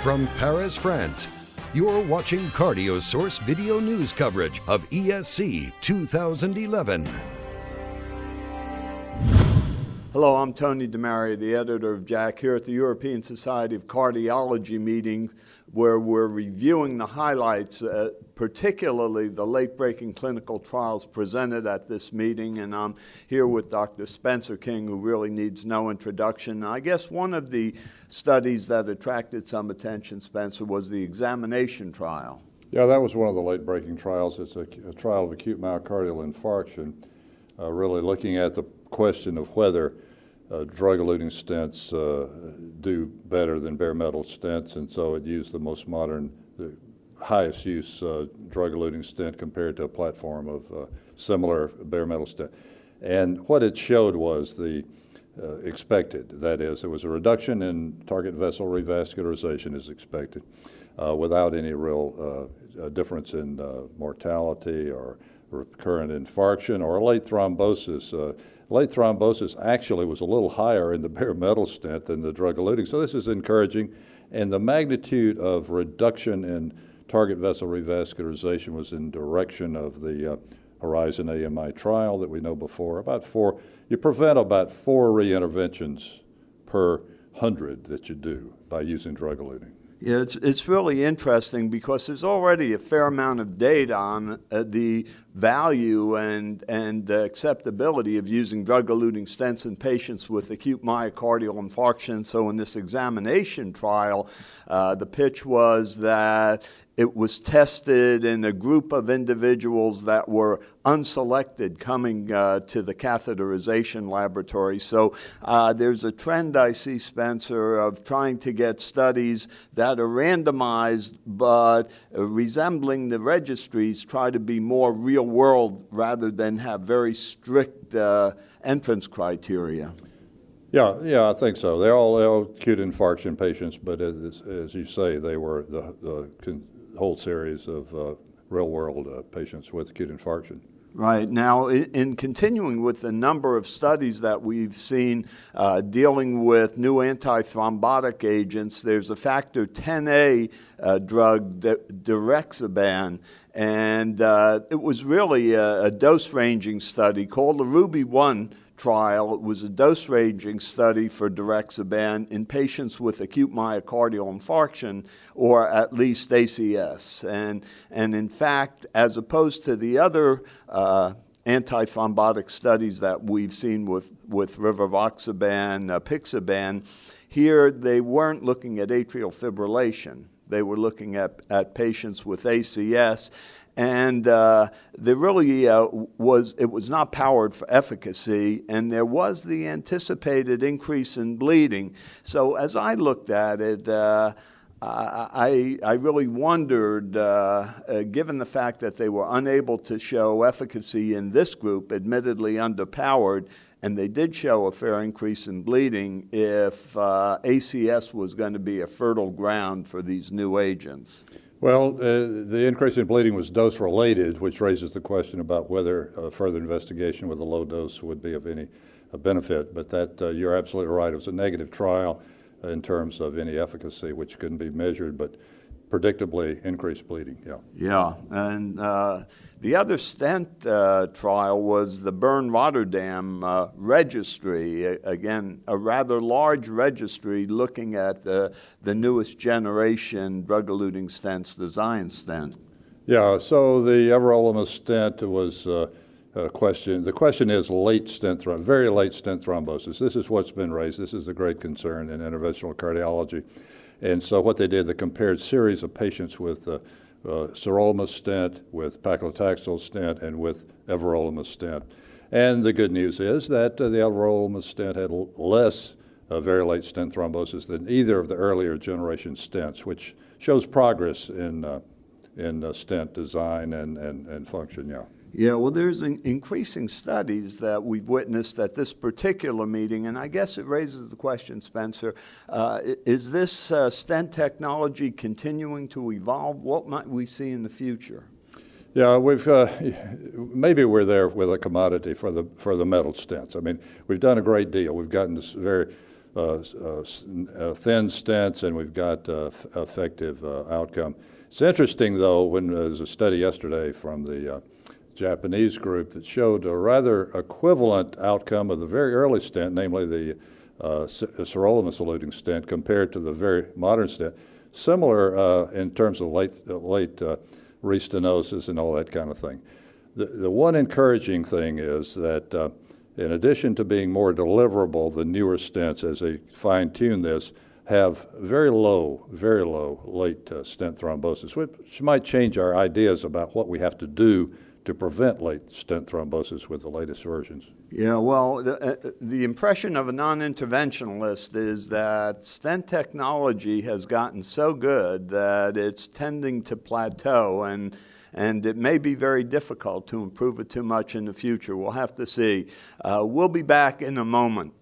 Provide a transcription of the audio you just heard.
From Paris, France, you're watching CardioSource video news coverage of ESC 2011. Hello, I'm Tony DeMaria, the editor of JACC, here at the European Society of Cardiology meeting, where we're reviewing the highlights, particularly the late-breaking clinical trials presented at this meeting. And I'm here with Dr. Spencer King, who really needs no introduction. I guess one of the studies that attracted some attention, Spencer, was the examination trial. Yeah, that was one of the late-breaking trials. It's a trial of acute myocardial infarction, really looking at the question of whether drug-eluting stents do better than bare metal stents, and so it used the most modern, the highest use drug-eluting stent compared to a platform of similar bare metal stent. And what it showed was the expected, that is, there was a reduction in target vessel revascularization as expected, without any real difference in mortality or recurrent infarction or late thrombosis. Late thrombosis actually was a little higher in the bare metal stent than the drug-eluting, so this is encouraging. And the magnitude of reduction in target vessel revascularization was in direction of the Horizon AMI trial that we know before. You prevent about 4 reinterventions per 100 that you do by using drug-eluting. Yeah, it's really interesting because there's already a fair amount of data on the value and acceptability of using drug-eluting stents in patients with acute myocardial infarction. So in this examination trial, the pitch was that it was tested in a group of individuals that were unselected coming to the catheterization laboratory. So there's a trend I see, Spencer, of trying to get studies that are randomized but resembling the registries, try to be more real world rather than have very strict entrance criteria. Yeah, I think so. They're all acute infarction patients, but as you say, they were the whole series of real-world patients with acute infarction. Right. Now, in continuing with the number of studies that we've seen dealing with new antithrombotic agents, there's a factor 10A drug, Direxaban, and it was really a dose-ranging study called the RUBY-1 trial. It was a dose-ranging study for Direxaban in patients with acute myocardial infarction, or at least ACS. And in fact, as opposed to the other antithrombotic studies that we've seen with Rivaroxaban, Apixaban, here they weren't looking at atrial fibrillation. They were looking at patients with ACS. And there really was not powered for efficacy, and there was the anticipated increase in bleeding. So as I looked at it, I really wondered, given the fact that they were unable to show efficacy in this group, admittedly underpowered, and they did show a fair increase in bleeding, if ACS was going to be a fertile ground for these new agents. Well, the increase in bleeding was dose-related, which raises the question about whether further investigation with a low dose would be of any benefit. But that you're absolutely right. It was a negative trial in terms of any efficacy, which couldn't be measured, but predictably increased bleeding. Yeah, and the other stent trial was the BERN Rotterdam Registry. Again, a rather large registry looking at the newest generation drug-eluting stents, the Zion stent. Yeah, so the everolimus stent was question. The question is late stent very late stent thrombosis. This is what's been raised. This is the great concern in interventional cardiology. And so what they did, they compared series of patients with sirolimus stent, with paclitaxel stent, and with everolimus stent. And the good news is that the everolimus stent had less very late stent thrombosis than either of the earlier generation stents, which shows progress in stent design and function. Yeah, well, there's increasing studies that we've witnessed at this particular meeting, and I guess it raises the question, Spencer, is this stent technology continuing to evolve? What might we see in the future? Yeah, maybe we're there with a commodity for the metal stents. I mean, we've done a great deal. We've gotten this very thin stents, and we've got effective outcome. It's interesting, though, when there was a study yesterday from the Japanese group that showed a rather equivalent outcome of the very early stent, namely the sirolimus-eluting stent, compared to the very modern stent. Similar in terms of late restenosis and all that kind of thing. The one encouraging thing is that in addition to being more deliverable, the newer stents, as they fine-tune this, have very low late stent thrombosis, which might change our ideas about what we have to do to prevent late stent thrombosis with the latest versions. Yeah, well, the impression of a non-interventionalist is that stent technology has gotten so good that it's tending to plateau, and it may be very difficult to improve it too much in the future. We'll have to see. We'll be back in a moment.